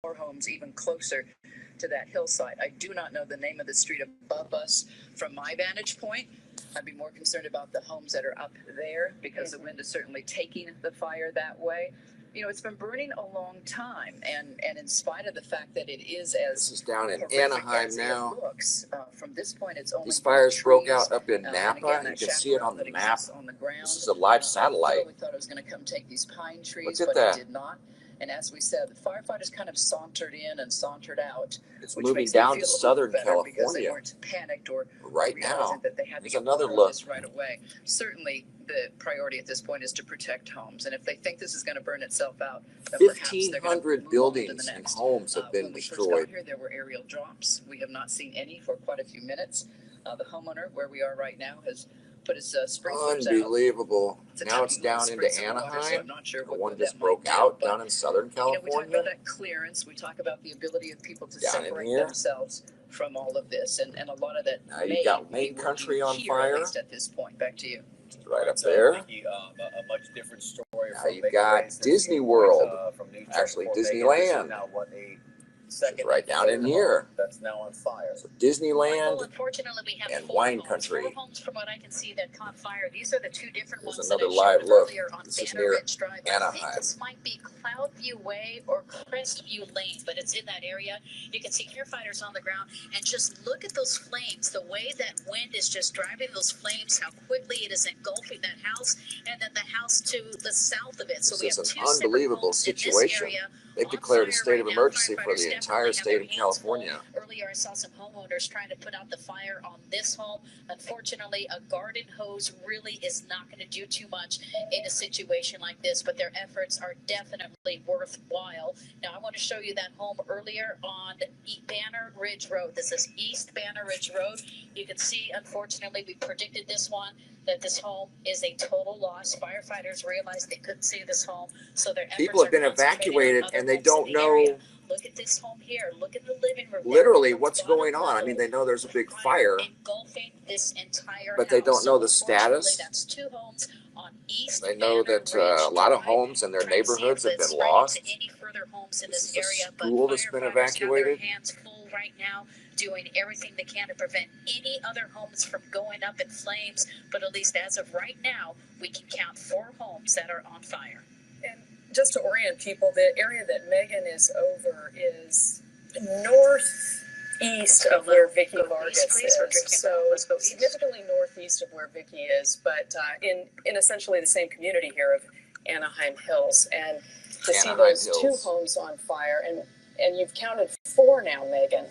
more homes even closer to that hillside. I do not know the name of the street above us from my vantage point. I'd be more concerned about the homes that are up there because the wind is certainly taking the fire that way. You know, it's been burning a long time, and in spite of the fact that it is as this is down in Anaheim now. Looks, from this point, it's only these fires trees, broke out up in Napa. Again, you can see it on the map. On the ground. This is a live satellite. We thought it was going to come take these pine trees, Look at but that. it did not. And as we said, the firefighters kind of sauntered in and sauntered out. It's moving down to Southern California panicked or right now. That they had There's to another look right away. Certainly, the priority at this point is to protect homes, and if they think this is going to burn itself out, 1,500 buildings and homes have been destroyed. When we first got here, there were aerial drops. We have not seen any for quite a few minutes. The homeowner, where we are right now, has put his sprinklers unbelievable. Now it's down into Anaheim. So I'm not sure the one just broke out down in Southern California. We talk about that clearance. We talk about the ability of people to separate themselves from all of this, and a lot of that. Now you got Main Country on fire. At least at this point, back to you. Right up there. A much different story. Now you've got Disney World, actually Disneyland. It's right down in here. That's now on fire. So Disneyland well, unfortunately, we have and wine country. 4 homes from what I can see that caught fire. These are the 2 different There's ones another that I live showed look. earlier on This is Banner near Ridge Drive. Anaheim. I think this might be Cloudview Way or Crestview Lane, but it's in that area. You can see firefighters on the ground, and just look at those flames. The way that wind is just driving those flames, how quickly it is engulfing that house, and then the house to the south of it. So this we is have an 2 unbelievable situation. They've declared a state of emergency for the entire state of California. Earlier, I saw some homeowners trying to put out the fire on this home. Unfortunately, a garden hose really is not going to do too much in a situation like this, but their efforts are definitely worthwhile. Now, I want to show you that home earlier on Banner Ridge Road. This is East Banner Ridge Road. You can see, unfortunately, we predicted this one, that this home is a total loss. Firefighters realized they couldn't see this home, so their efforts people have been evacuated and they don't know. Look at this home here. Look at the living room. Literally, what's going on? I mean, they know there's a big fire, engulfing this entire but they don't house. know the status. That's 2 homes on East They know that a lot of homes in their neighborhoods have been lost. Any further homes in This this is area, a school that's been evacuated. Have their hands full right now, doing everything they can to prevent any other homes from going up in flames. But at least as of right now, we can count 4 homes that are on fire. And just to orient people, the area that Megan is over is northeast of where Vicki Vargas is. So significantly northeast of where Vicki is, but in essentially the same community here of Anaheim Hills. And to see those 2 homes on fire, and you've counted 4 now, Megan.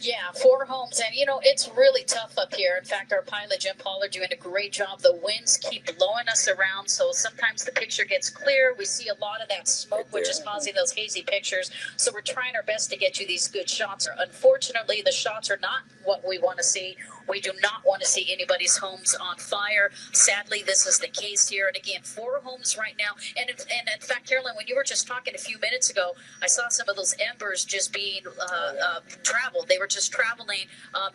Yeah, 4 homes, and you know, it's really tough up here. In fact, our pilot, Jim Paul, are doing a great job. The winds keep blowing us around, so sometimes the picture gets clear. We see a lot of that smoke, which is causing those hazy pictures, so we're trying our best to get you these good shots. Unfortunately, the shots are not what we want to see. We do not want to see anybody's homes on fire. Sadly, this is the case here. And again, 4 homes right now. And in fact, Carolyn, when you were just talking a few minutes ago, I saw some of those embers just being traveled. They were just traveling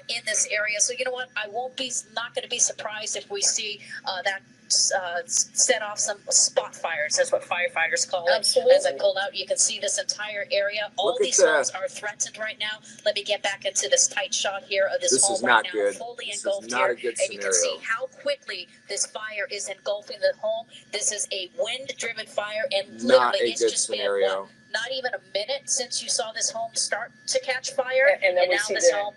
in this area. So you know what? I not going to be surprised if we see that set off some spot fires. That's what firefighters call it. Absolutely. As I pull out, you can see this entire area. All these homes are threatened right now. Let me get back into this tight shot here of this home right now, fully engulfed here. And you can see how quickly this fire is engulfing the home. This is a wind-driven fire, and literally it's just been not even a minute since you saw this home start to catch fire, and now this home.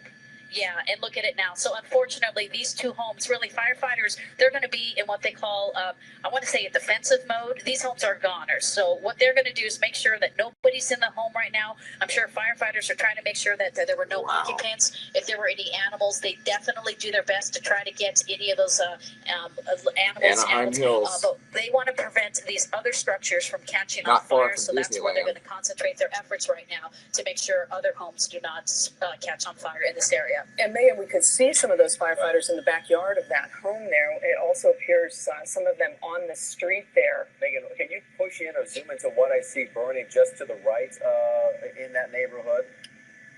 Yeah, and look at it now. So unfortunately, these 2 homes, really, firefighters, they're going to be in what they call, I want to say, a defensive mode. These homes are goners. So what they're going to do is make sure that nobody's in the home right now. I'm sure firefighters are trying to make sure that there were no occupants. If there were any animals, they definitely do their best to try to get any of those animals out. But they want to prevent these other structures from catching on fire. So that's where they're going to concentrate their efforts right now, to make sure other homes do not catch on fire in this area. And Megan, we could see some of those firefighters in the backyard of that home there. It also appears some of them on the street there. Megan, can you push in or zoom into what I see burning just to the right in that neighborhood?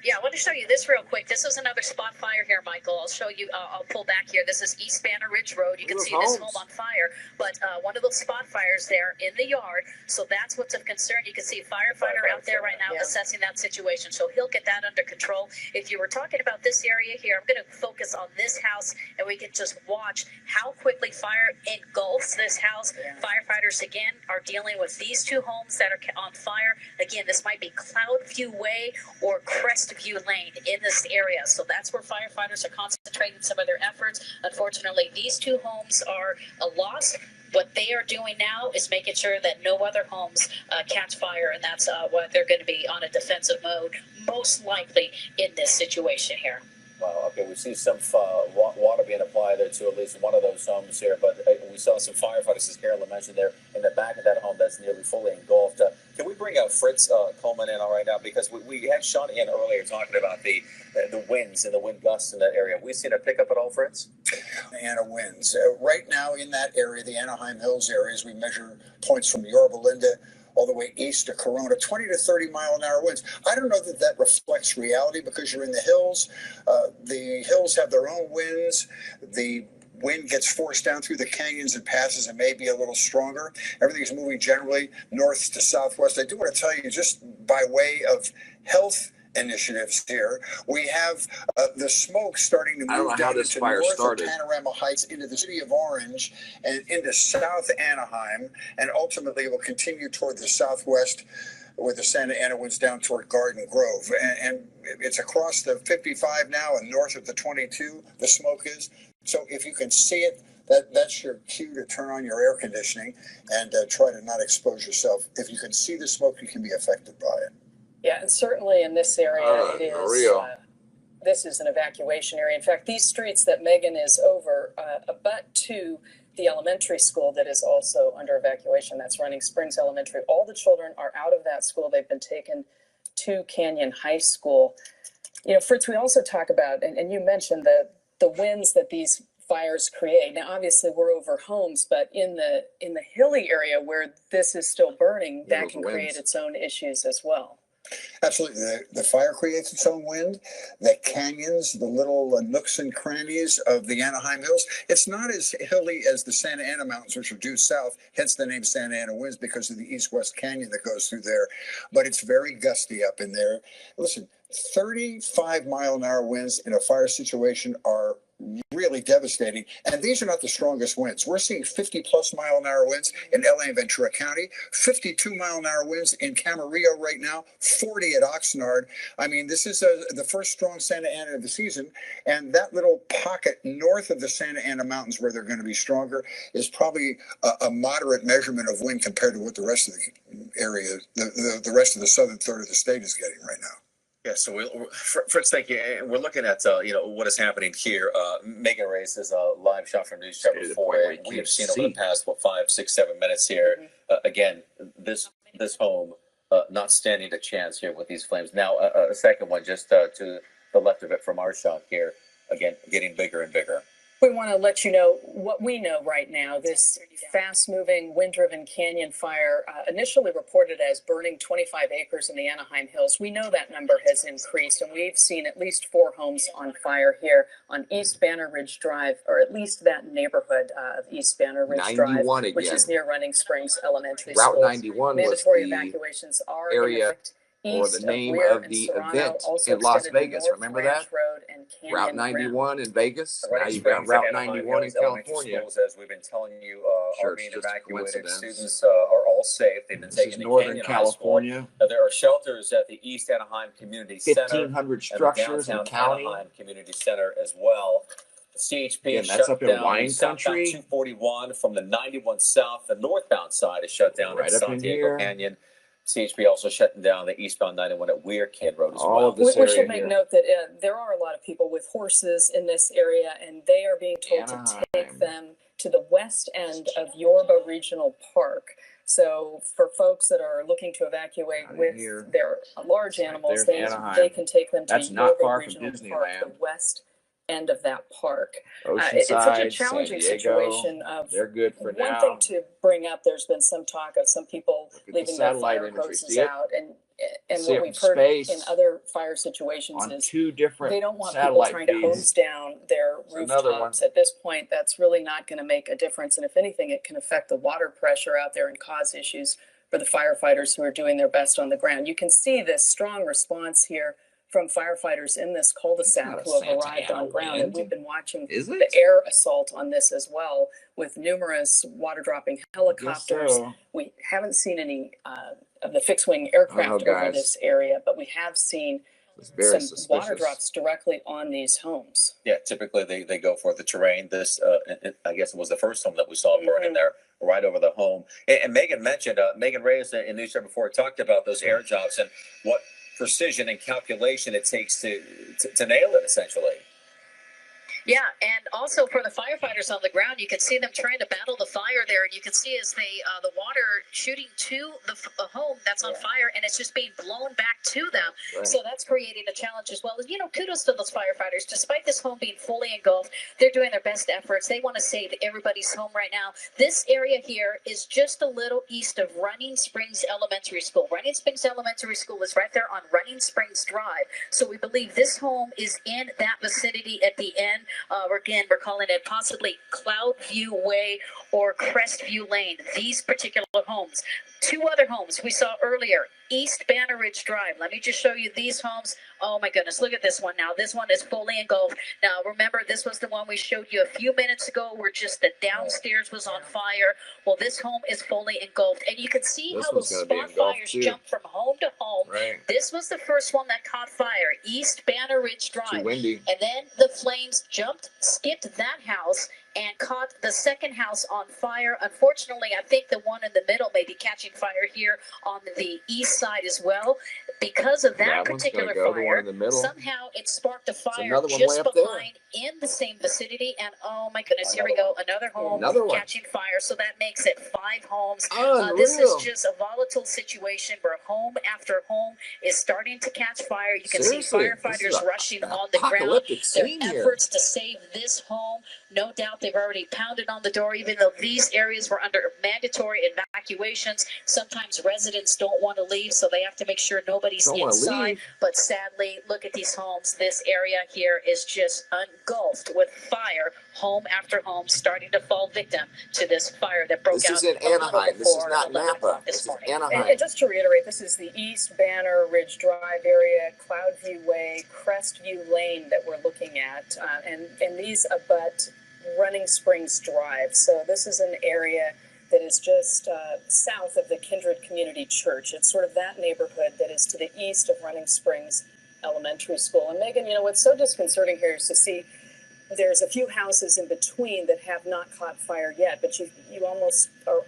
Yeah, I want to show you this real quick. This is another spot fire here, Michael. I'll show you. I'll pull back here. This is East Banner Ridge Road. You can see this home on fire, but one of those spot fires there in the yard. So that's what's of concern. You can see a firefighter out there right now assessing that situation. So he'll get that under control. If you were talking about this area here, I'm going to focus on this house, and we can just watch how quickly fire engulfs this house. Firefighters, again, are dealing with these two homes that are on fire. Again, this might be Cloudview Way or Crestview Lane in this area. So that's where firefighters are concentrating some of their efforts. Unfortunately, these two homes are a loss. What they are doing now is making sure that no other homes catch fire, and that's what they're going to be on a defensive mode, most likely in this situation here. Well, okay, we see some water being applied there to at least one of those homes here, but we saw some firefighters, as Carolyn mentioned, there in the back of that home that's nearly fully engulfed. Can we bring Fritz Coleman in all right now? Because we had Sean in earlier talking about the winds and the wind gusts in that area. Have we seen a pickup at all, Fritz? Anna winds. Right now in that area, the Anaheim Hills areas, we measure points from Yorba Linda all the way east to Corona, 20 to 30 mile an hour winds. I don't know that that reflects reality because you're in the hills. The hills have their own winds. The wind gets forced down through the canyons and passes and may be a little stronger. Everything's moving generally north to southwest. I do want to tell you, just by way of health initiatives here, we have the smoke starting to move down into north of Panorama Heights into the city of Orange and into South Anaheim, and ultimately will continue toward the southwest with the Santa Ana winds down toward Garden Grove. And it's across the 55 now and north of the 22, the smoke is. So if you can see it, that's your cue to turn on your air conditioning and try to not expose yourself. If you can see the smoke, you can be affected by it. Yeah, and certainly in this area, it is. This is an evacuation area. In fact, these streets that Megan is over abut to the elementary school that is also under evacuation. That's Running Springs Elementary. All the children are out of that school. They've been taken to Canyon High School. You know, Fritz, we also talk about, and you mentioned the winds that these fires create. Now, obviously, we're over homes, but in the hilly area where this is still burning, that can create its own issues as well. Absolutely. The fire creates its own wind. The canyons, the little nooks and crannies of the Anaheim Hills, it's not as hilly as the Santa Ana Mountains, which are due south, hence the name Santa Ana winds because of the east-west canyon that goes through there. But it's very gusty up in there. Listen, 35 mile an hour winds in a fire situation are really devastating. And these are not the strongest winds. We're seeing 50 plus mile an hour winds in LA and Ventura County, 52 mile an hour winds in Camarillo right now, 40 at Oxnard. I mean, this is the first strong Santa Ana of the season. And that little pocket north of the Santa Ana Mountains where they're going to be stronger is probably a moderate measurement of wind compared to what the rest of the area, the rest of the southern third of the state is getting right now. Yeah, so Fritz, thank you. And we're looking at what is happening here. Megan Reyes is a live shot from News Channel 4. We have seen over the past 5, 6, 7 minutes here. Again, this home not standing a chance here with these flames. Now a second one just to the left of it from our shot here. Again, getting bigger and bigger. We want to let you know what we know right now. This fast-moving, wind-driven canyon fire, initially reported as burning 25 acres in the Anaheim Hills. We know that number has increased, and we've seen at least 4 homes on fire here on East Banner Ridge Drive, or at least that neighborhood of East Banner Ridge Drive, which is near Running Springs Elementary School. Route 91 Mandatory was the evacuations are area or the name of the event in Las Vegas. Remember that? Route 91 in Vegas. Now you've got Route 91 in California. As we've been telling you, are being evacuated. Students are all safe. They've been taken to Northern California. There are shelters at the East Anaheim Community Center. 1,500 structures in the county. Anaheim Community Center as well. The CHP that's up in down wine southbound country. 241 from the 91 south. The northbound side is shut down right in San Diego Canyon. CHP also shutting down the eastbound 91 at Weir Kid Road as well. We should make note that there are a lot of people with horses in this area, and they are being told to take them to the west end of Yorba Regional Park. So for folks that are looking to evacuate with their large animals, they can take them to Yorba Regional Park, the west end of that park. It's such a challenging situation. They're good for now. One thing to bring up, there's been some talk of some people leaving their fire hoses out, and and what we've heard in other fire situations is two different they don't want people trying to hose down their rooftops. At this point, that's really not going to make a difference. And if anything, it can affect the water pressure out there and cause issues for the firefighters who are doing their best on the ground. You can see this strong response here from firefighters in this cul-de-sac who have arrived on ground. And we've been watching the air assault on this as well, with numerous water dropping helicopters. We haven't seen any of the fixed-wing aircraft over this area, but we have seen some water drops directly on these homes. Yeah, typically they go for the terrain. This, I guess it was the first home that we saw burning there, right over the home. And Megan mentioned, Megan Reyes in News Show before talked about those air jobs and what precision and calculation it takes to nail it, essentially. Yeah, and also for the firefighters on the ground, you can see them trying to battle the fire there, and you can see as they the water shooting to the home that's on fire, and it's just being blown back to them. Right. So that's creating a challenge as well. And, you know, kudos to those firefighters. Despite this home being fully engulfed, they're doing their best efforts. They want to save everybody's home right now. This area here is just a little east of Running Springs Elementary School. Running Springs Elementary School is right there on Running Springs Drive. So we believe this home is in that vicinity at the end. Again, we're calling it possibly Cloudview Way or Crestview Lane. These particular homes. Two other homes we saw earlier, East Banner Ridge Drive. Let me just show you these homes. Oh my goodness, look at this one now. This one is fully engulfed. Now remember, this was the one we showed you a few minutes ago where just the downstairs was on fire. Well, this home is fully engulfed. And you can see how those spot fires jump from home to home. Right. This was the first one that caught fire, East Banner Ridge Drive. Too windy. And then the flames skipped that house and caught the second house on fire. Unfortunately, I think the one in the middle may be catching fire here on the east side as well. Because of that particular fire, somehow it sparked a fire just behind in the same vicinity. And oh my goodness, here we go. Another home catching fire. So that makes it 5 homes. This is just a volatile situation where home after home is starting to catch fire. You can see firefighters rushing on the ground. Their efforts to save this home. No doubt they've already pounded on the door, even though these areas were under mandatory evacuations. Sometimes residents don't want to leave, so they have to make sure nobody's inside. But sadly, look at these homes. This area here is just engulfed with fire. Home after home starting to fall victim to this fire that broke out. This is in Anaheim. This is not Napa. This is Anaheim. And just to reiterate, this is the East Banner Ridge Drive area, Cloudview Way, Crestview Lane that we're looking at. And these abut Running Springs Drive. So this is an area that is just south of the Kindred Community Church. It's sort of that neighborhood that is to the east of Running Springs Elementary School. And Megan, you know, what's so disconcerting here is to see there's a few houses in between that have not caught fire yet, but you almost are,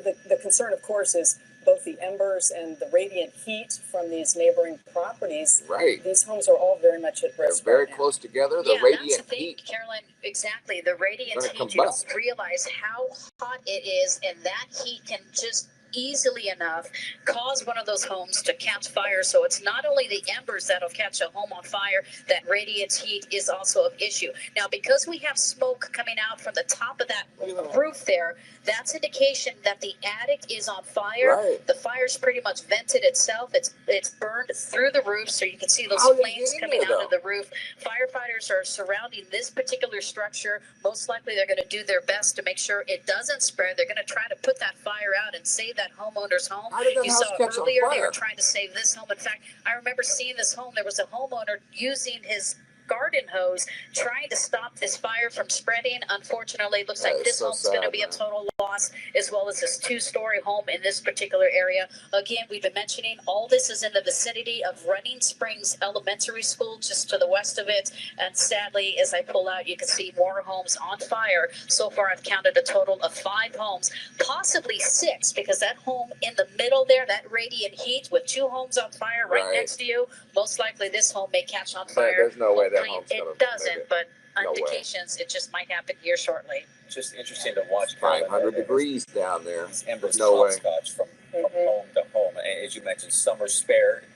the concern, of course, is both the embers and the radiant heat from these neighboring properties. Right. These homes are all very much at risk. They're very close together. The radiant that's the thing, heat. Carolyn, exactly. The radiant heat, you don't realize how hot it is, and that heat can just easily enough cause one of those homes to catch fire. So it's not only the embers that'll catch a home on fire, that radiant heat is also an issue. Now, because we have smoke coming out from the top of that roof there, that's indication that the attic is on fire. Right. The fire's pretty much vented itself. It's burned through the roof, so you can see those flames coming out of the roof. Firefighters are surrounding this particular structure. Most likely they're going to do their best to make sure it doesn't spread. They're going to try to put that fire out and save that homeowner's home. You saw earlier they were trying to save this home. In fact, I remember seeing this home. There was a homeowner using his garden hose trying to stop this fire from spreading. Unfortunately, it looks like this home's going to be a total loss, as well as this 2-story home in this particular area. Again, we've been mentioning all this is in the vicinity of Running Springs Elementary School, just to the west of it. And sadly, as I pull out, you can see more homes on fire. So far, I've counted a total of 5 homes, possibly 6, because that home in the middle there, that radiant heat with 2 homes on fire right next to you, most likely this home may catch on fire. There's no way. It doesn't, but indications it just might happen here shortly. Just interesting to watch. 500 degrees down there. Embers hopscotch from home to home. And as you mentioned, some are spared,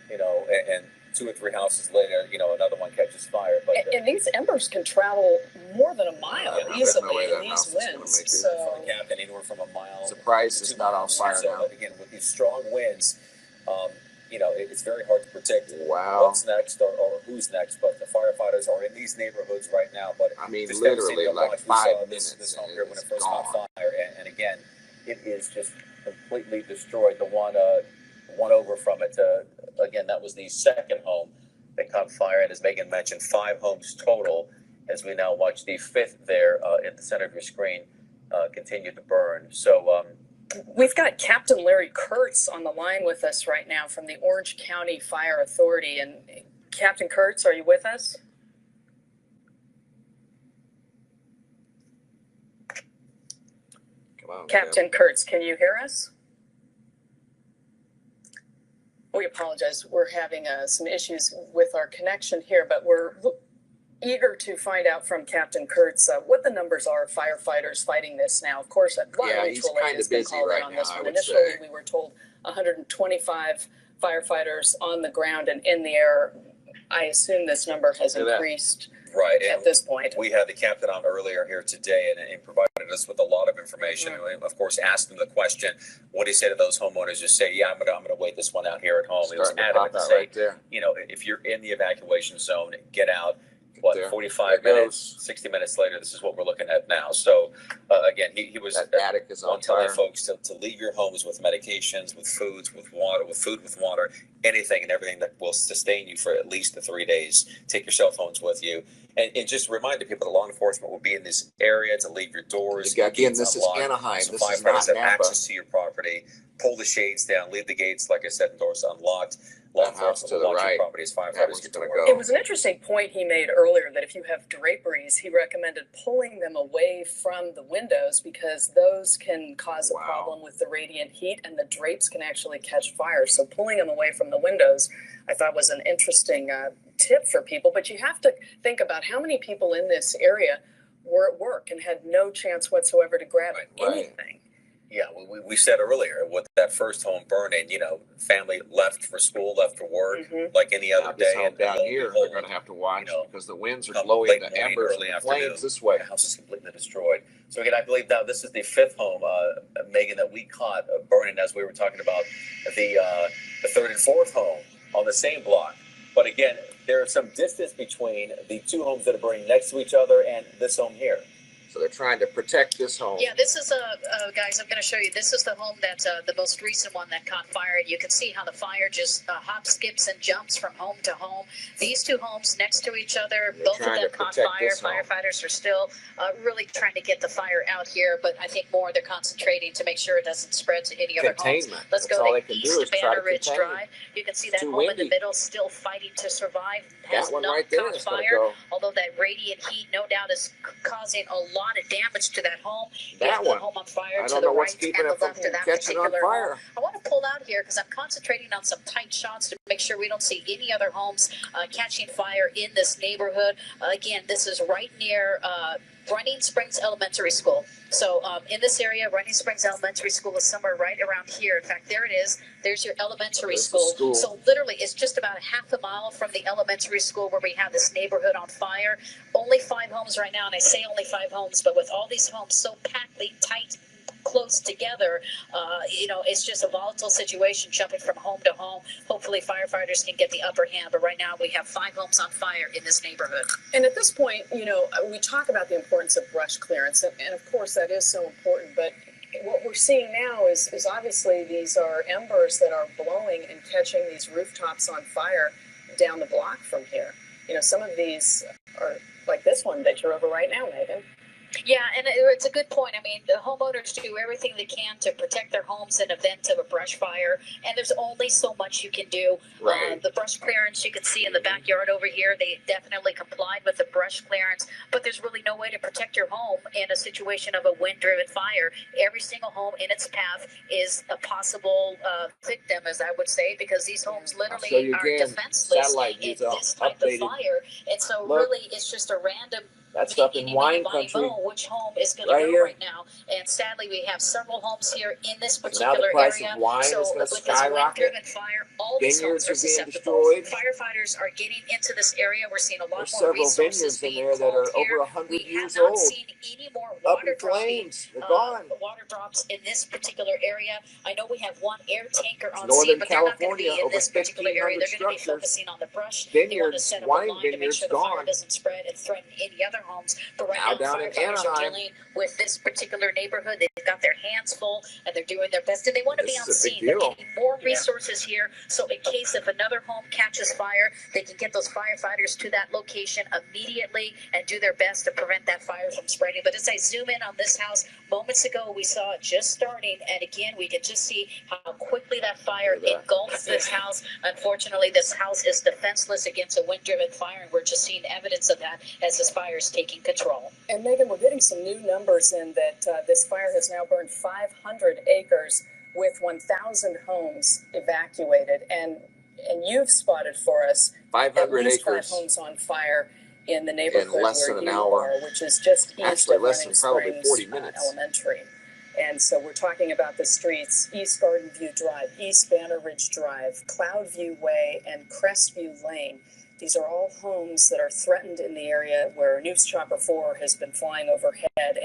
you know, and 2 or 3 houses later, you know, another one catches fire. But and these embers can travel more than a mile easily in these winds. So anywhere from a mile. Surprised it's not on fire now. Again, with these strong winds, You know, it's very hard to predict what's next or who's next. But the firefighters are in these neighborhoods right now. But I mean, literally like 5 minutes. This home here when it first caught fire, and again, it is just completely destroyed. The one over from it. Again, that was the second home that caught fire, and as Megan mentioned, 5 homes total. As we now watch the 5th there at the center of your screen continue to burn. So. We've got Captain Larry Kurtz on the line with us right now from the Orange County Fire Authority. And Captain Kurtz, are you with us? Come on, Captain Kurtz, can you hear us? We apologize. We're having some issues with our connection here, but we're eager to find out from Captain Kurtz what the numbers are of firefighters fighting this now. Of course, a lot of mutual aid has been called in on this one. Initially, we were told 125 firefighters on the ground and in the air. I assume this number has increased at this point. We had the captain on earlier here today and provided us with a lot of information. And of course, asked him the question, what do you say to those homeowners? Just say, yeah, I'm gonna wait this one out here at home. He was adamant to say, you know, if you're in the evacuation zone, get out. 45 minutes, 60 minutes later, this is what we're looking at now. So, again, he was telling folks to leave your homes with medications, with foods, with water, anything and everything that will sustain you for at least the 3 days. Take your cell phones with you. And just remind the people that law enforcement will be in this area to leave your doors. Again, this is Anaheim. So this is not Napa. Access to your property. Pull the shades down. Leave the gates, like I said, and doors unlocked. Law enforcement to the right. Property as firefighters get to work. It was an interesting point he made earlier that if you have draperies, he recommended pulling them away from the windows because those can cause a problem with the radiant heat and the drapes can actually catch fire. So pulling them away from the windows, I thought was an interesting tip for people. But you have to think about how many people in this area were at work and had no chance whatsoever to grab anything. Yeah, we said earlier with that first home burning, you know, family left for school, left for work, like any other day. And down here, they're going to have to watch because the winds are blowing the embers and flames this way. The house is completely destroyed. So again, I believe now this is the 5th home, Megan, that we caught burning as we were talking about the 3rd and 4th home on the same block. But again, there is some distance between the 2 homes that are burning next to each other and this home here. So they're trying to protect this home. Yeah, this is guys, I'm going to show you. This is the home that's the most recent one that caught fire. You can see how the fire just hops, skips, and jumps from home to home. These 2 homes next to each other, both of them caught fire. Firefighters are still really trying to get the fire out here, but I think more they're concentrating to make sure it doesn't spread to any other homes. Let's go to East Banner Ridge Drive. You can see that home in the middle still fighting to survive. Has not caught fire, although that radiant heat no doubt is causing a lot of damage to that home. That one. The home on fire to the right and the left of that particular home. I want to pull out here because I'm concentrating on some tight shots to make sure we don't see any other homes catching fire in this neighborhood. Again, this is right near Running Springs Elementary School. So in this area, Running Springs Elementary School is somewhere right around here. In fact, there it is. There's your elementary school. So literally, it's just about a half a mile from the elementary school where we have this neighborhood on fire. Only 5 homes right now, and I say only 5 homes, but with all these homes so packed tight, close together, you know, it's just a volatile situation jumping from home to home. Hopefully firefighters can get the upper hand, but right now we have 5 homes on fire in this neighborhood. And at this point, you know, we talk about the importance of brush clearance, and of course that is so important, but what we're seeing now is obviously these are embers that are blowing and catching these rooftops on fire down the block from here. You know, some of these are like this one that you're over right now, Megan. Yeah, and it's a good point. I mean, the homeowners do everything they can to protect their homes in event of a brush fire, and there's only so much you can do. The brush clearance you can see in the backyard over here, they definitely complied with the brush clearance, but there's really no way to protect your home in a situation of a wind-driven fire. Every single home in its path is a possible victim, as I would say, because these homes literally are defenseless in this type of fire. And so really, it's just a random That's up in wine country. Which home is going to right go here. right now? And sadly, we have several homes here in this particular now the price area. of wine is going to skyrocket. Fire, all these Vineyards homes are being susceptible. destroyed. Firefighters are getting into this area. We're seeing a lot There's more several resources vineyards in being there that are called over here. 100 years We have not old. seen any more Up water in flames. They're dropping, gone. water drops in this particular area. I know we have one air tanker on Northern scene, but they're not going to California, be in over this particular area. 1,500 They're going to be structures. focusing on the brush. Vineyards, they want to set up wine a line to make vineyards sure the fire gone. doesn't spread and threaten any other homes. But right Now now, down in firefighters are Anaheim. dealing with this particular neighborhood. They've got their hands full, and they're doing their best. And they want to be on scene. They're getting more resources here, so in case if another home catches fire, they can get those firefighters to that location immediately and do their best to prevent that fire from spreading. But as I zoom in on this house, moments ago we saw it just starting, and again we can just see how quickly that fire engulfs this house. Unfortunately, this house is defenseless against a wind-driven fire, and we're just seeing evidence of that as this fire is taking control. And Megan, we're getting some new numbers in that this fire has now burned 500 acres with 1,000 homes evacuated. And you've spotted for us 500 at least acres. 5 homes on fire in the neighborhood in less where than you an hour. are, which is just east Actually, of less Running than probably Springs 40 minutes. Elementary. And so we're talking about the streets East Garden View Drive, East Banner Ridge Drive, Cloudview Way, and Crestview Lane. These are all homes that are threatened in the area where News Chopper 4 has been flying overhead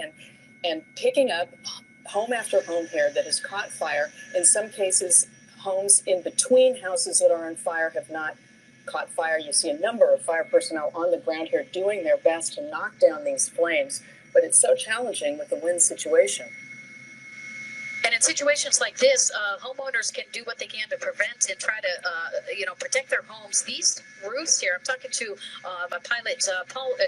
and picking up home after home here that has caught fire. In some cases, homes in between houses that are on fire have not caught fire. You see a number of fire personnel on the ground here doing their best to knock down these flames, but it's so challenging with the wind situation. And in situations like this, homeowners can do what they can to prevent and try to, protect their homes. These roofs here, I'm talking to my pilot,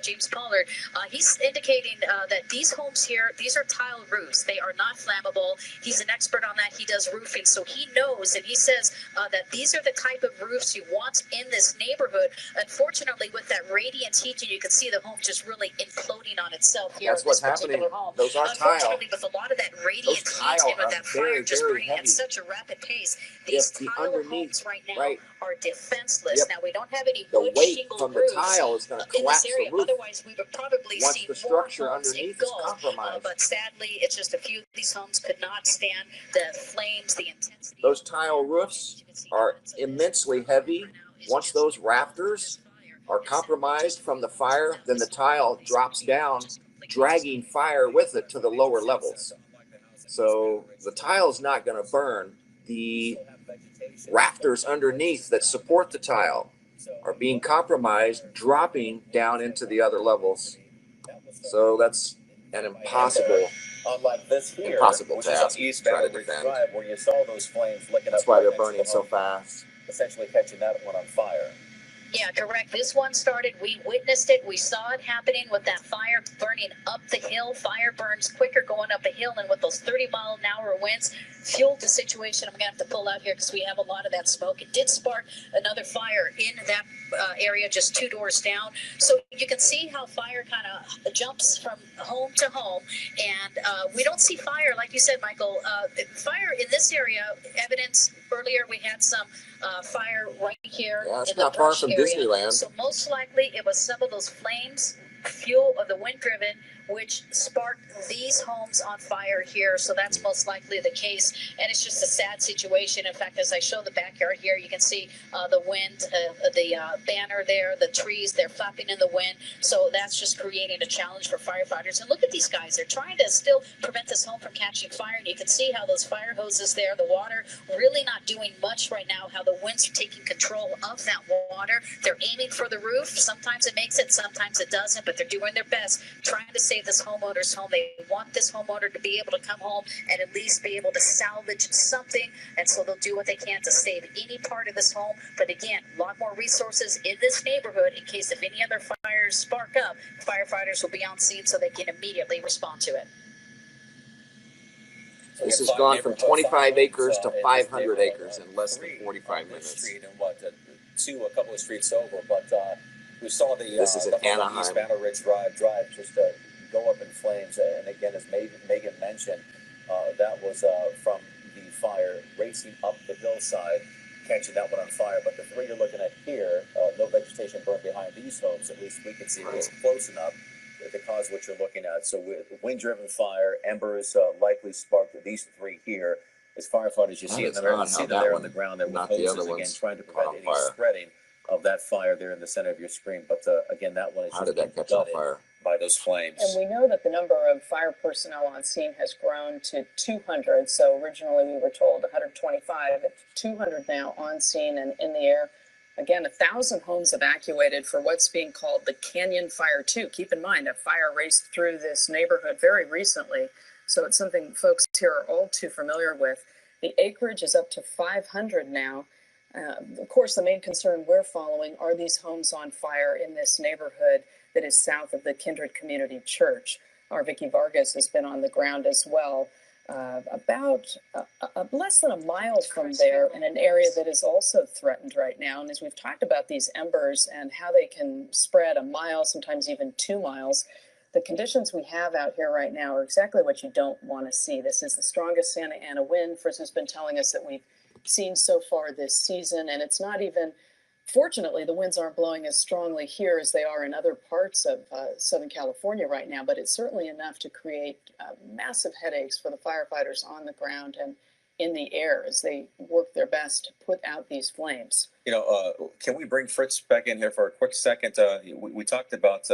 James Pollard. He's indicating that these homes here, these are tile roofs. They are not flammable. He's an expert on that. He does roofing, so he knows, and he says that these are the type of roofs you want in this neighborhood. Unfortunately, with that radiant heating, you can see the home just really imploding on itself here. That's what's happening. Home. Those are tile. Unfortunately, with a lot of that radiant heat and with that fire just burning at such a rapid pace, these tile homes right now are defenseless. Now, we don't have any wood shingle from roofs the tile is going to in collapse this area. the roof. Otherwise, we would probably Once see the more structure homes underneath is engulfed. compromised. But sadly, it's just a few of these homes could not stand the flames, the intensity. Those tile roofs are immensely heavy. Once those rafters are compromised from the fire, then the tile drops down, dragging fire with it to the lower levels. So the tile is not going to burn. The rafters underneath that support the tile are being compromised, dropping down into the other levels. So that's an impossible task East to try to Banner Ridge defend. Drive, where you saw those flames licking That's up why right they're next to burning the so home, fast. essentially catching that one on fire. Yeah, correct. This one started, we witnessed it, we saw it happening with that fire burning up the hill. Fire burns quicker going up a hill, and with those 30-mile-an-hour winds, fueled the situation. I'm going to have to pull out here because we have a lot of that smoke. It did spark another fire in that area just 2 doors down. So you can see how fire kind of jumps from home to home, and we don't see fire, like you said, Michael. Fire in this area, evidence earlier, we had some fire right here It's in the not far brush from area. Disneyland. So most likely it was some of those flames, fuel of the wind driven, which sparked these homes on fire here. So that's most likely the case, and it's just a sad situation. In fact, as I show the backyard here, you can see the wind, the banner there, the trees, they're flapping in the wind. So that's just creating a challenge for firefighters. And look at these guys, they're trying to still prevent this home from catching fire, and you can see how those fire hoses there, the water really not doing much right now, how the winds are taking control of that water. They're aiming for the roof. Sometimes it makes it, sometimes it doesn't, but they're doing their best, trying to save this homeowner's home. They want this homeowner to be able to come home and at least be able to salvage something, and so they'll do what they can to save any part of this home. But again, a lot more resources in this neighborhood in case if any other fires spark up, firefighters will be on scene so they can immediately respond to it. This has gone from 25 acres to 500 acres in less than 45 minutes. Street and a couple of streets over, but we saw This is in Anaheim. East Banner Ridge Drive just go up in flames. And again, as Megan mentioned, that was from the fire racing up the hillside, catching that one on fire. But the three you're looking at here, no vegetation burned behind these homes. At least we can see it was close enough. the cause of what you're looking at. So with wind-driven fire, embers likely sparked at these three here. As firefighters, you see them there, see them there on the ground there with hoses again, trying to prevent any spreading of that fire there in the center of your screen. But again, that one is just catch on fire by those flames. And we know that the number of fire personnel on scene has grown to 200. So originally we were told 125. It's 200 now on scene and in the air. Again, 1,000 homes evacuated for what's being called the Canyon Fire 2. Keep in mind, a fire raced through this neighborhood very recently, so it's something folks here are all too familiar with. The acreage is up to 500 now. Of course, the main concern we're following are these homes on fire in this neighborhood that is south of the Kindred Community Church. Our Vicki Vargas has been on the ground as well. About less than a mile from there in an area that is also threatened right now. And as we've talked about these embers and how they can spread a mile, sometimes even 2 miles, the conditions we have out here right now are exactly what you don't want to see. This is the strongest Santa Ana wind. Fritz has been telling us that we've seen so far this season, and it's not even, fortunately, the winds aren't blowing as strongly here as they are in other parts of Southern California right now, but it's certainly enough to create massive headaches for the firefighters on the ground and in the air as they work their best to put out these flames. You know, can we bring Fritz back in here for a quick second? We talked about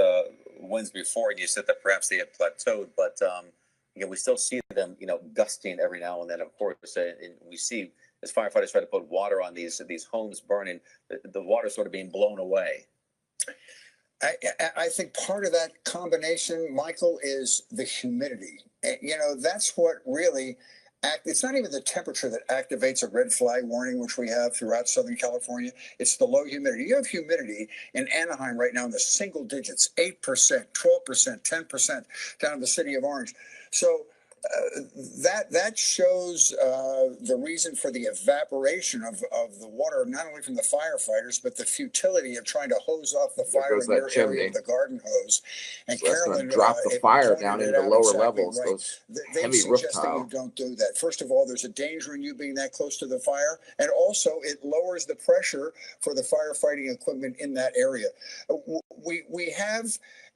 winds before, and you said that perhaps they had plateaued, but again, we still see them, you know, gusting every now and then. Of course, and we see as firefighters try to put water on these homes burning, the water sort of being blown away. I think part of that combination, Michael, is the humidity. You know, that's what really it's not even the temperature that activates a red flag warning, which we have throughout Southern California. It's the low humidity. You have humidity in Anaheim right now in the single digits, 8%, 12%, 10%, down in the city of Orange. So that shows the reason for the evaporation of the water, not only from the firefighters, but the futility of trying to hose off the fire in your area with the garden hose. And so Carolyn drop the fire down into the lower levels. Right. Those heavy roof tile. You don't do that. First of all, there's a danger in you being that close to the fire, and also it lowers the pressure for the firefighting equipment in that area. We have,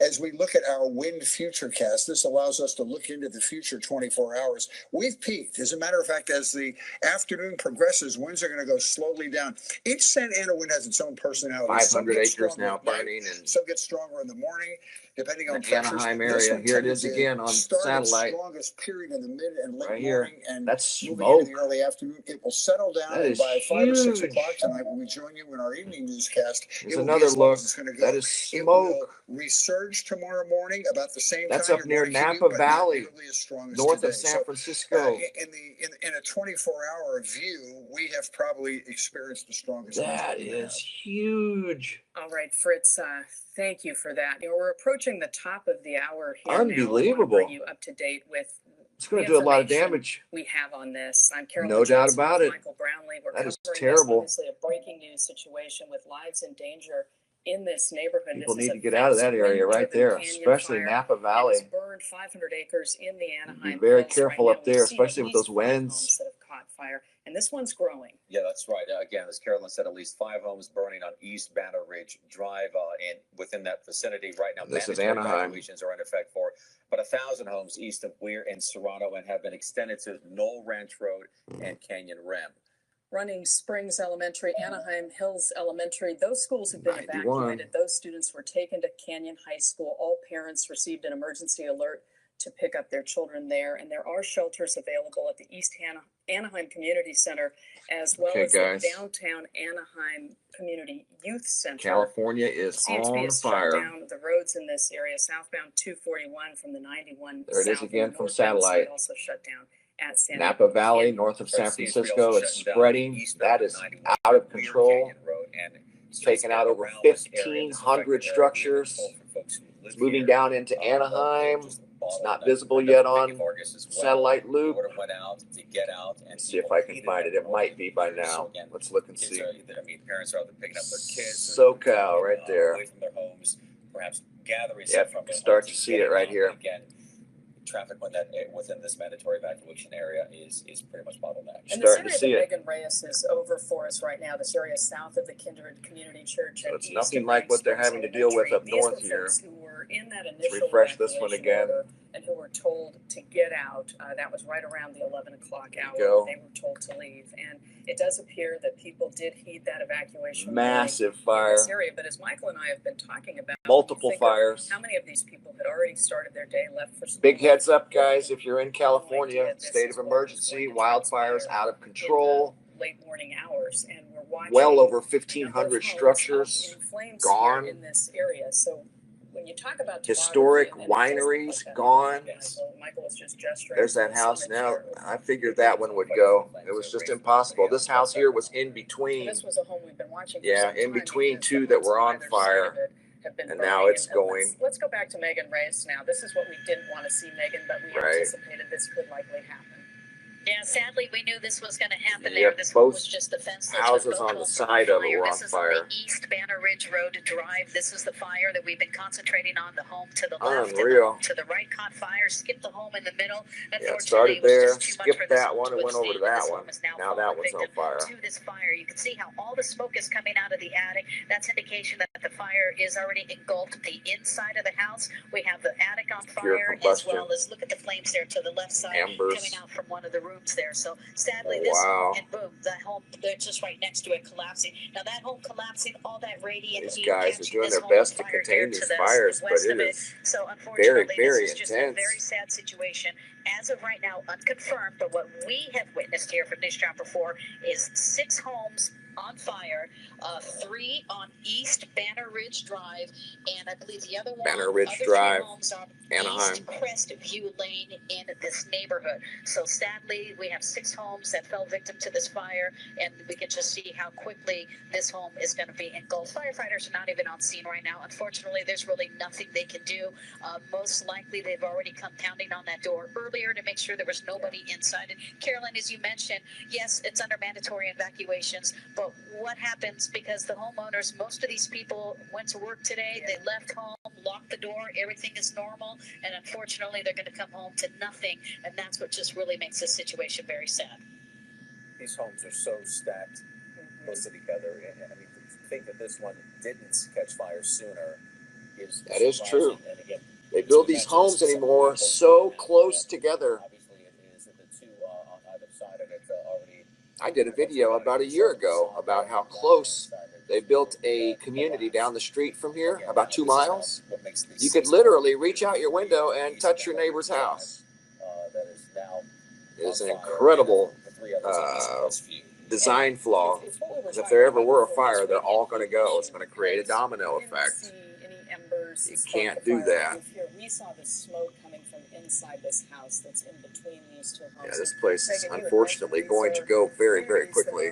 as we look at our wind futurecast, this allows us to look into the future 24 hours. We've peaked. As a matter of fact, as the afternoon progresses, winds are going to go slowly down. Each Santa Ana wind has its own personality. 500 acres now burning, and some get stronger in the morning, depending on the Anaheim area. Here it is again on satellite. Strongest period in the mid and late right morning, here. and that's smoke. Moving into the early afternoon. It will settle down, that and is by 5 or 6 huge. o'clock tonight, when we join you in our evening newscast, There's it will another be as low look. as it's going to go. That is It smoke. will resurge tomorrow morning about the same That's time. up near Napa Valley, north of San Francisco. In a 24-hour view, we have probably experienced the strongest. That is huge. All right, Fritz, thank you for that. You know, we're approaching the top of the hour here. Unbelievable. Now. Bring you up to date with it's going to do a lot of damage. We have on this. I'm Carolyn. No doubt about it. Michael Brownlee. We're that is covering terrible. This, obviously, a breaking news situation with lives in danger in this neighborhood. People need to get out of that area right there, especially Napa Valley. It's burned 500 acres in the Anaheim. Be very careful up there, especially with those winds. That have caught fire, and this one's growing. Yeah, that's right. Again, as Carolyn said, at least 5 homes burning on East Banner Ridge Drive, and within that vicinity right now. This is Anaheim. Evacuations are in effect for but 1,000 homes east of Weir and Serrano, and have been extended to Knoll Ranch Road and Canyon Rim. Running Springs Elementary, Anaheim Hills Elementary, those schools have been 91. evacuated. Those students were taken to Canyon High School. All parents received an emergency alert to pick up their children there. And there are shelters available at the East Anaheim Community Center, as well as the downtown Anaheim Community Youth Center. California is on fire. Down the roads in this area, southbound 241 from the 91. There it is again from satellite. Also shut down. At Napa Valley, north of San Francisco, is spreading. That is out of control. It's taken out over 1,500 structures. It's moving down into Anaheim. It's not visible yet on satellite loop. Let's see if I can find it. It might be by now. Let's look and see. Parents are picking up their kids. SoCal right there. Away from their homes, perhaps gathering. Yep, start to see it right here. traffic when that within this mandatory evacuation area is pretty much bottlenecked. And this Starting to area see that it. Megan Reyes is over for us right now, this area south of the Kindred Community Church. So and it's east nothing of like what they're Ranksville having to deal with up Elementary. north These were here. folks who were in that Let's initial refresh this one evacuation again. order and who were told to get out. That was right around the 11 o'clock hour. Go. They were told to leave. And it does appear that people did heed that evacuation. Massive in fire. this area. But as Michael and I have been talking about, Multiple think of fires. how many of these people had already started their day, left for school. Big heads up, guys, if you're in California, state of emergency, wildfires out of control. Late morning hours, and we're watching Well over a 1,500 number of homes structures up in flames gone. here in this area. So when you talk about Historic topography, and it does wineries look like that, gone. Michael was just gesturing. There's that house now. I figured that one would go. It was just impossible. This house here was in between. This was a home we've been watching. Yeah, in between two that were on fire. And now it's going. Let's go back to Megan Reyes now. This is what we didn't want to see, Megan, but we anticipated this could likely happen. Yeah, sadly, we knew this was going to happen Yep, there. This both was just the fence that houses took both on the homes from side of it fire. were on This is fire. on the East Banner Ridge Road Drive. This is the fire that we've been concentrating on. The home to the left, Unreal. and to the right caught fire. Skipped the home in the middle. Yeah, it started Unfortunately, it was there, just too much for skipped this that home one, to and went over to withstand, and that this one. home is now Now that fallen one's on victim fire. to this fire. You can see how all the smoke is coming out of the attic. That's indication that the fire is already engulfed the inside of the house. We have the attic on Pure fire, as combustion. well as look at the flames there to the left side Embers. coming out from one of the rooms there. So sadly, Oh, this wow. home, and boom, that home, they're just right next to it collapsing. Now that home collapsing, all that radiant These heat guys are catching doing this their home on best to fire contain here these to the fires, but west it of it. is So unfortunately, very this is just a intense. very sad situation. As of right now, unconfirmed, but what we have witnessed here from News Chapter 4 is 6 homes on fire, 3 on East Banner Ridge Drive, and I believe the other one, Banner Ridge other Drive, 3 homes on Anaheim. East Crestview Lane in this neighborhood. So sadly, we have 6 homes that fell victim to this fire, and we can just see how quickly this home is going to be engulfed. Firefighters are not even on scene right now. Unfortunately, there's really nothing they can do. Most likely, they've already come pounding on that door earlier to make sure there was nobody inside. And Carolyn, as you mentioned, yes, it's under mandatory evacuations, but what happens because the homeowners, most of these people went to work today, they left home, locked the door, everything is normal, and unfortunately they're going to come home to nothing, and that's what just really makes this situation very sad. These homes are so stacked close together, and I mean, to think that this one didn't catch fire sooner is That is true. And again, They build these homes anymore so close together. obviously, it is the two on either side of it already. I did a video about a year ago about how close they built a community down the street from here, about 2 miles. You could literally reach out your window and touch your neighbor's house. It is an incredible design flaw. Because if there ever were a fire, they're all going to go. It's going to create a domino effect. You can't do that. We saw the smoke coming from inside this house that's in between these 2 homes. Yeah, this place is unfortunately going to go very, very quickly.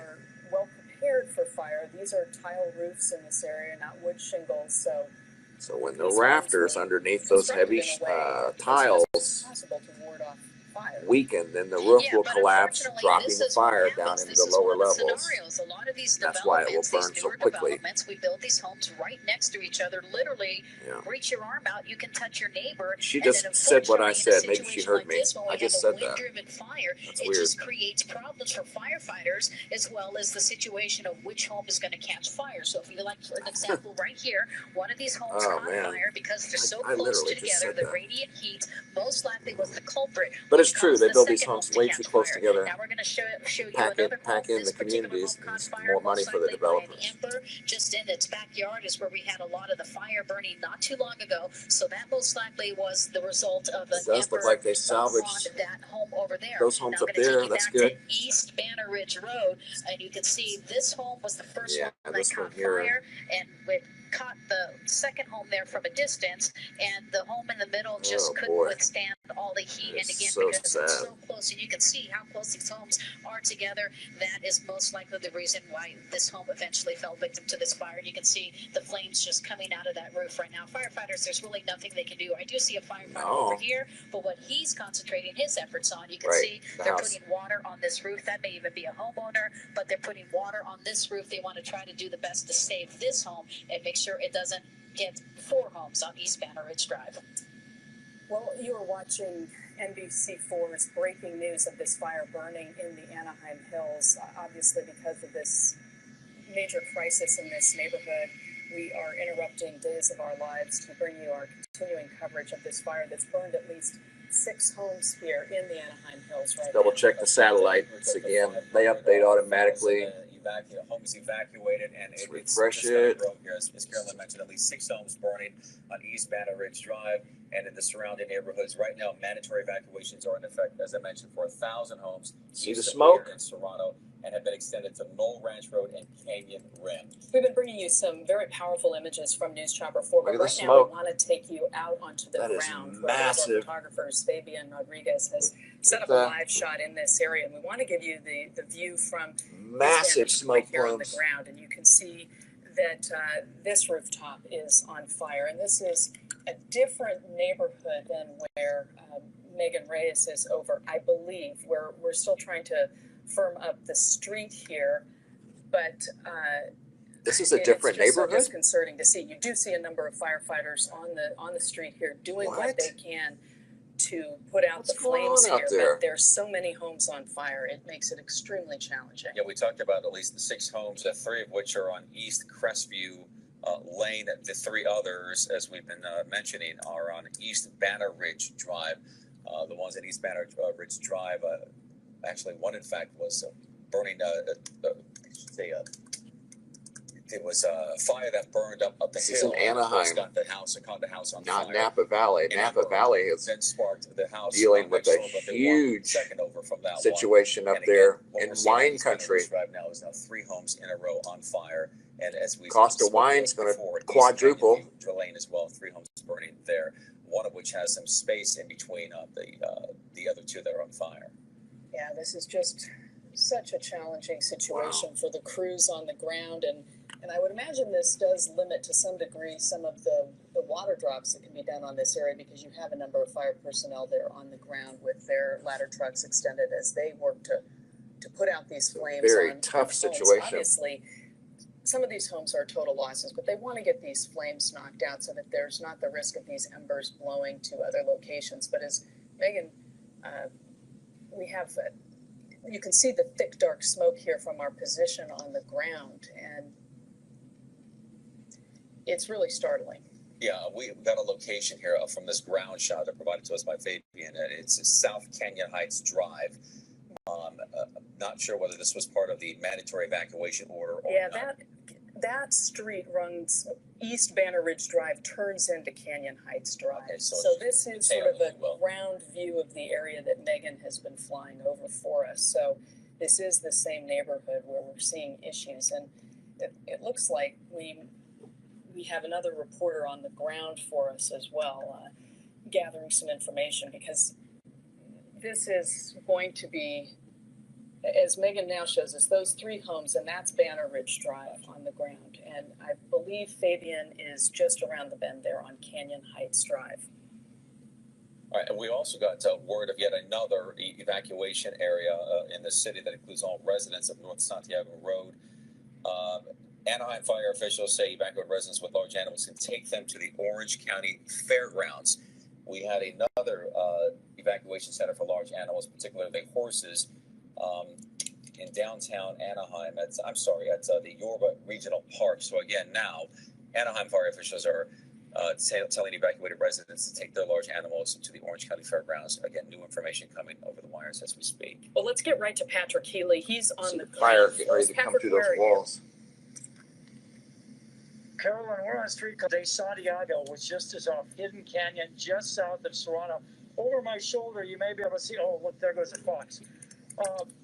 Well prepared for fire. These are tile roofs in this area, not wood shingles. So when the rafters underneath those heavy tiles Possible to ward off fire. weaken, then the roof will collapse, dropping the fire down into the lower levels. A lot of these That's why it will developments, burn these so newer quickly. developments, we build these homes right next to each other. Literally, Yeah. reach your arm out, you can touch your neighbor. She and just then said what I unfortunately, in a said. Maybe she situation heard like me. this, when we I have just a said that. wind-driven fire, That's it weird. just creates problems for firefighters as well as the situation of which home is going to catch fire. So if you like, for an example, right here, one of these homes Oh, caught man. fire because they're so I close literally just together. said The that. radiant heat most likely was the culprit. But it's which true. caused They the build these second homes home to way catch too close fire. together. Now we're going to show you Pack another home. in This the particular communities. home caught It's fire more money most for the likely by an developers. ember just in its backyard is where we had a lot of the fire burning not too long ago. So that most likely was the result of an It does look ember like they on salvaged that home over there. those homes Now I'm up going to there. take you That's back good. to East Banner Ridge Road, and you can see this home was the first Yeah, one that this one caught here. fire, and it caught the second home there from a distance, and the home in the middle just Oh, couldn't boy. withstand all the heat. It's And again, so because sad. it's so close, and you can see how close these homes are together, that is most likely the reason why this home eventually fell victim to this fire. You can see the flames just coming out of that roof right now. Firefighters, there's really nothing they can do. I do see a firefighter over here, but what he's concentrating his efforts on, you can see the they're house. putting water on this roof. That may even be a homeowner, but they're putting water on this roof. They want to try to do the best to save this home and make sure it doesn't get 4 homes on East Banner Ridge Drive. Well, you were watching NBC4's breaking news of this fire burning in the Anaheim Hills. Obviously, because of this major crisis in this neighborhood, we are interrupting days of our lives to bring you our continuing coverage of this fire that's burned at least 6 homes here in the Anaheim Hills right now. Double check the satellites again. They update automatically. Homes evacuated, and let's refresh it. As Carolyn mentioned, at least 6 homes burning on East Banner Ridge Drive and in the surrounding neighborhoods. Right now, mandatory evacuations are in effect, as I mentioned, for 1,000 homes. See the smoke? In Toronto, and have been extended to Knoll Ranch Road and Canyon Rim. We've been bringing you some very powerful images from News Chopper 4, but right now we want to take you out onto the ground where one of our photographers, Fabian Rodriguez, has set up a live shot in this area, and we want to give you the view from massive smoke right here on the ground, and you can see that this rooftop is on fire, and this is a different neighborhood than where Megan Reyes is over, I believe. We're still trying to firm up the street here, but this is a different neighborhood. It's disconcerting to see. You do see a number of firefighters on the street here doing what they can to put out the flames here. But there's so many homes on fire, it makes it extremely challenging. Yeah, we talked about at least the 6 homes, 3 of which are on East Crestview Lane. The 3 others, as we've been mentioning, are on East Banner Ridge Drive. The ones at East Banner Ridge Drive, actually, one in fact was burning. It was a fire that burned up the hill. This is in Anaheim. Got the condo house on fire. Not Napa Valley. Napa Valley is then sparked the house dealing with a huge situation up there in wine country. Right now is now 3 homes in a row on fire, and as we cost of wine is going to quadruple. Lane as well, 3 homes burning there. One of which has some space in between the other 2 that are on fire. Yeah, this is just such a challenging situation for the crews on the ground, and I would imagine this does limit to some degree some of the water drops that can be done on this area, because you have a number of fire personnel there on the ground with their ladder trucks extended as they work to put out these flames. Very tough situation. Obviously, some of these homes are total losses, but they want to get these flames knocked out so that there's not the risk of these embers blowing to other locations. But as Megan, we have, you can see the thick, dark smoke here from our position on the ground, and it's really startling. Yeah, we got a location here from this ground shot that provided to us by Fabian, and it's South Canyon Heights Drive. Not sure whether this was part of the mandatory evacuation order or not. That street runs East Banner Ridge Drive, turns into Canyon Heights Drive. Okay, so this is sort of a ground view of the area that Megan has been flying over for us. So this is the same neighborhood where we're seeing issues, and it looks like we have another reporter on the ground for us as well, gathering some information, because this is going to be, as Megan now shows us, those 3 homes, and that's Banner Ridge Drive on the ground. And I believe Fabian is just around the bend there on Canyon Heights Drive. All right, and we also got word of yet another evacuation area in the city that includes all residents of North Santiago Road. Anaheim fire officials say evacuated residents with large animals can take them to the Orange County Fairgrounds. We had another evacuation center for large animals, particularly horses, in downtown Anaheim. At the Yorba Regional Park. So again, now Anaheim fire officials are telling evacuated residents to take their large animals to the Orange County Fairgrounds. Again, new information coming over the wires as we speak. Well, let's get right to Patrick Healy. He's on the fire getting ready to come through those walls. Carolyn, we're on a street called De Santiago, which just is off Hidden Canyon, just south of Toronto. Over my shoulder, you may be able to see, oh, look, there goes a fox.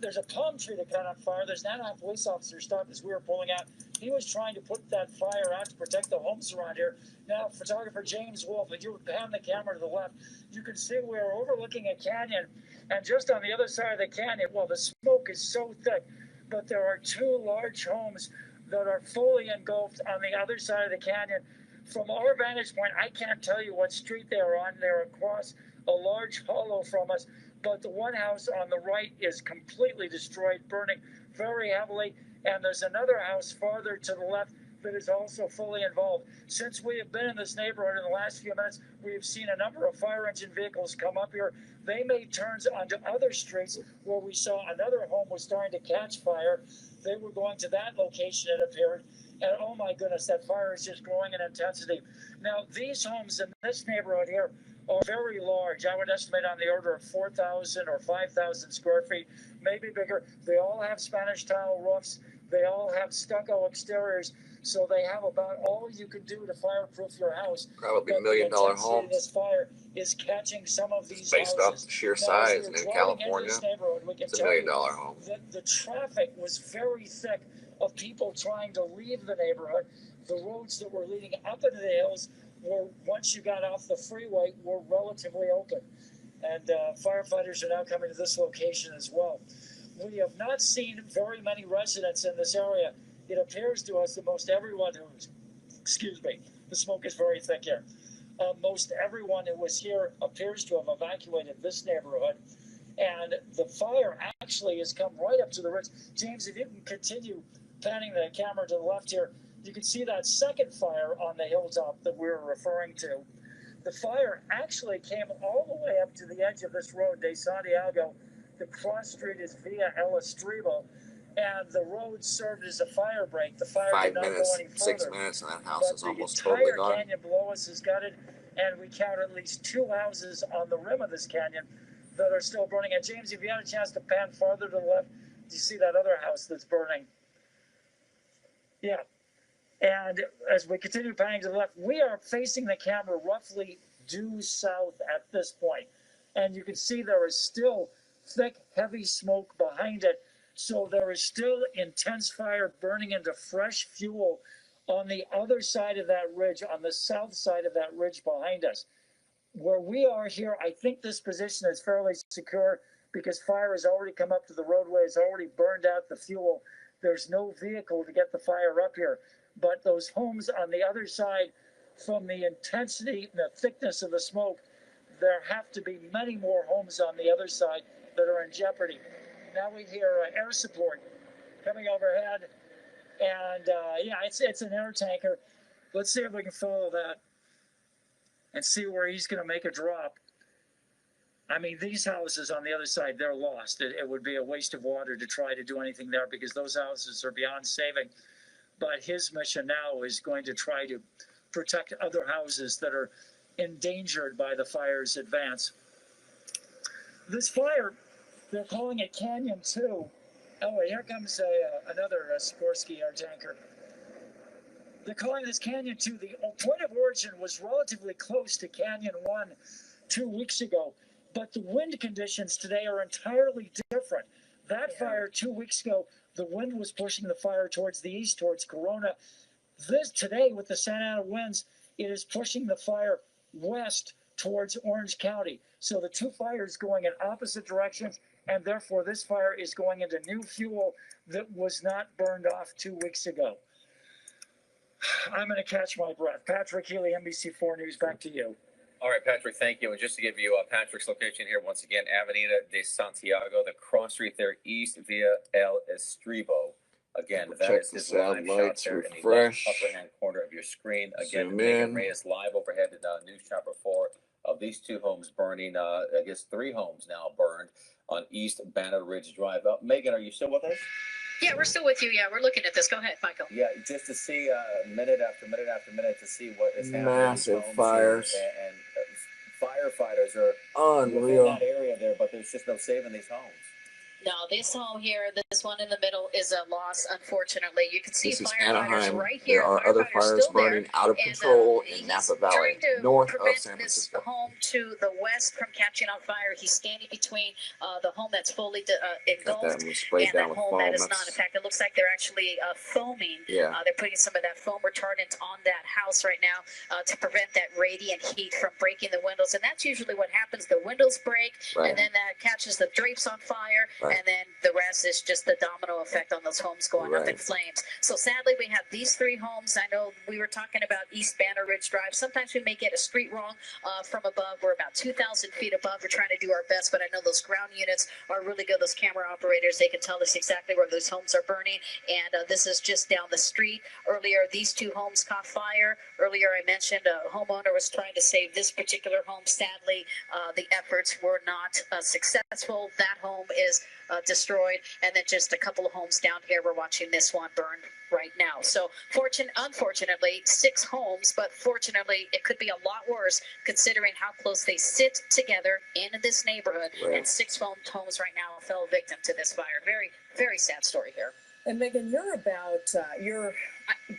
There's a palm tree that caught on fire. There's an Anaheim police officer stopped as we were pulling out. He was trying to put that fire out to protect the homes around here. Now, photographer James Wolf, if you pan the camera to the left, you can see we're overlooking a canyon. And just on the other side of the canyon, well, the smoke is so thick, but there are 2 large homes that are fully engulfed on the other side of the canyon. From our vantage point, I can't tell you what street they're on. They're across a large hollow from us, but the one house on the right is completely destroyed, burning very heavily, and there's another house farther to the left that is also fully involved. Since we have been in this neighborhood in the last few minutes, we have seen a number of fire engine vehicles come up here. They made turns onto other streets where we saw another home was starting to catch fire. They were going to that location, it appeared. And oh my goodness, that fire is just growing in intensity. Now, these homes in this neighborhood here are very large. I would estimate on the order of 4,000 or 5,000 square feet, maybe bigger. They all have Spanish tile roofs. They all have stucco exteriors. So they have about all you can do to fireproof your house. Probably $1 million homes. This fire is catching some of these based houses. off the sheer size, and in California, it's $1 million home. The traffic was very thick of people trying to leave the neighborhood. The roads that were leading up into the hills were, once you got off the freeway, were relatively open. And firefighters are now coming to this location as well. We have not seen very many residents in this area. It appears to us that most everyone who's, the smoke is very thick here. Most everyone who was here appears to have evacuated this neighborhood. And the fire actually has come right up to the ridge. James, if you can continue panning the camera to the left here, you can see that second fire on the hilltop that we were referring to. The fire actually came all the way up to the edge of this road, de Santiago. The cross street is via El Estribo, and the road served as a fire break. The fire did not go any further. 6 minutes, and that house is almost totally gone. The entire canyon below us is gutted, and we count at least 2 houses on the rim of this canyon that are still burning. And James, if you had a chance to pan farther to the left, do you see that other house that's burning? Yeah. And as we continue panning to the left, we are facing the camera roughly due south at this point. And you can see there is still thick, heavy smoke behind it. So there is still intense fire burning into fresh fuel on the other side of that ridge, on the south side of that ridge behind us. Where we are here, I think this position is fairly secure because fire has already come up to the roadway, has already burned out the fuel. There's no vehicle to get the fire up here. But those homes on the other side, from the intensity and the thickness of the smoke, there have to be many more homes on the other side that are in jeopardy. Now we hear air support coming overhead, and yeah, it's an air tanker. Let's see if we can follow that and see where he's going to make a drop. I mean, these houses on the other side, they're lost. It would be a waste of water to try to do anything there because those houses are beyond saving. But his mission now is going to try to protect other houses that are endangered by the fire's advance. This fire, they're calling it Canyon 2. Oh, here comes another Sikorsky air tanker. They're calling this Canyon 2. The point of origin was relatively close to Canyon 1 2 weeks ago, but the wind conditions today are entirely different. That fire 2 weeks ago, the wind was pushing the fire towards the east, towards Corona. Today, with the Santa Ana winds, it is pushing the fire west towards Orange County. So the two fires going in opposite directions, and therefore this fire is going into new fuel that was not burned off 2 weeks ago. I'm going to catch my breath. Patrick Healy, NBC4 News, back to you. All right, Patrick, thank you. And just to give you Patrick's location here, once again, Avenida de Santiago, the cross street there, east via El Estribo. Again, that is his live shot there in the left upper-hand corner of your screen. Again, Megan Ray is live overhead in News Chopper 4 of these two homes burning. I guess 3 homes now burned on East Banner Ridge Drive. Megan, are you still with us? Yeah, we're still with you. Yeah, we're looking at this. Go ahead, Michael. Yeah, just to see minute after minute after minute to see what is happening. Massive fires. And firefighters are unreal in that area there, but there's just no saving these homes. No, this home here, this one in the middle, is a loss, unfortunately. You can see this is firefighters Anaheim. right here. There are other fires burning out of control in Napa Valley, north of San Francisco. This home to the west from catching on fire. He's standing between the home that's fully engulfed and the home that is not. In fact, it looks like they're actually foaming. Yeah. They're putting some of that foam retardant on that house right now to prevent that radiant heat from breaking the windows. And that's usually what happens. The windows break, and then that catches the drapes on fire. and then the rest is just the domino effect on those homes going up in flames. So sadly, we have these 3 homes. I know we were talking about East Banner Ridge Drive. Sometimes we may get a street wrong from above. We're about 2,000 feet above. We're trying to do our best, but I know those ground units are really good. Those camera operators, they can tell us exactly where those homes are burning, and this is just down the street. Earlier, these 2 homes caught fire. Earlier, I mentioned a homeowner was trying to save this particular home. Sadly, the efforts were not successful. That home is destroyed, and then just a couple of homes down here. We're watching this one burn right now. So unfortunately, 6 homes, but fortunately, it could be a lot worse considering how close they sit together in this neighborhood. And 6 homes right now fell victim to this fire. Very, very sad story here. And Megan, you're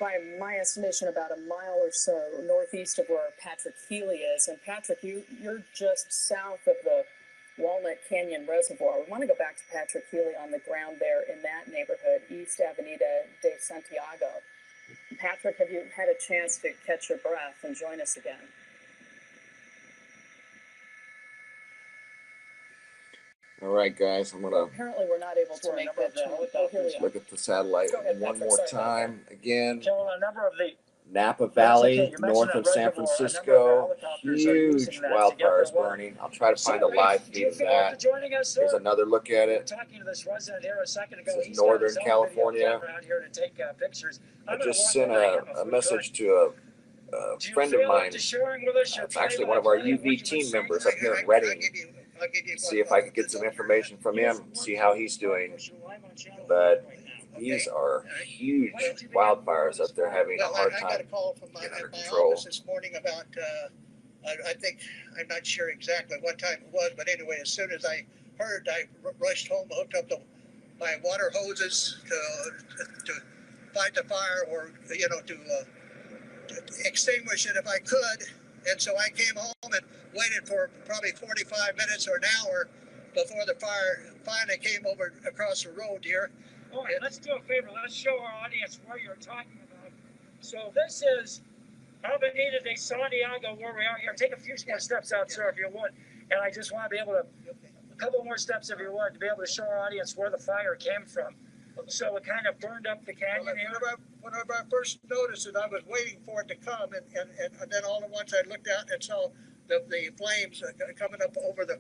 by my estimation, about a mile or so northeast of where Patrick Healy is. And Patrick, you're just south of the Walnut Canyon Reservoir. We want to go back to Patrick Healy on the ground there in that neighborhood, East Avenida de Santiago. Patrick, have you had a chance to catch your breath and join us again? All right, guys, I'm gonna. Apparently, we're not able to make that turn. Oh, here we are. Look at the satellite one more time. Again, a number of the Napa Valley, north of San Francisco, huge wildfires burning. I'll try to find a live feed of that. Here's another look at it. Talking to this resident here a second ago. This is Northern California. I just sent a message to a friend of mine. It's actually one of our UV team members up here in Redding. See if I can get some information from him, see how he's doing. But these are huge wildfires that they're having a hard time getting under control. This morning about, I think, I'm not sure exactly what time it was, but anyway, as soon as I heard, I rushed home, hooked up my water hoses to fight the fire, or to extinguish it if I could. And so I came home and waited for probably 45 minutes or an hour before the fire finally came over across the road here. All right, let's do a favor. Let's show our audience where you're talking about. So this is Avenida de Santiago, where we are here. Take a few more steps out, sir, if you would. And I just want to be able to, a couple more steps, if you would, to be able to show our audience where the fire came from. So it kind of burned up the canyon here. Whenever I first noticed it, I was waiting for it to come, and then all at once I looked out and saw the flames coming up over the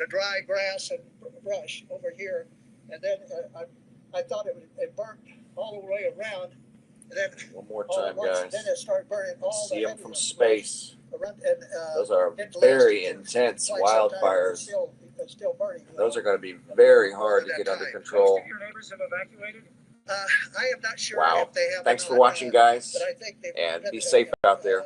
dry grass and brush over here. And then I thought it burnt all the way around. And then one more time, guys. Then it started burning all see the them from space. Around, those are very intense wildfires. Still burning. Those are going to be very hard to get under control. Most of your neighbors have evacuated? I am not sure Wow. if they have. Thanks for watching, guys. But I think and be safe out there.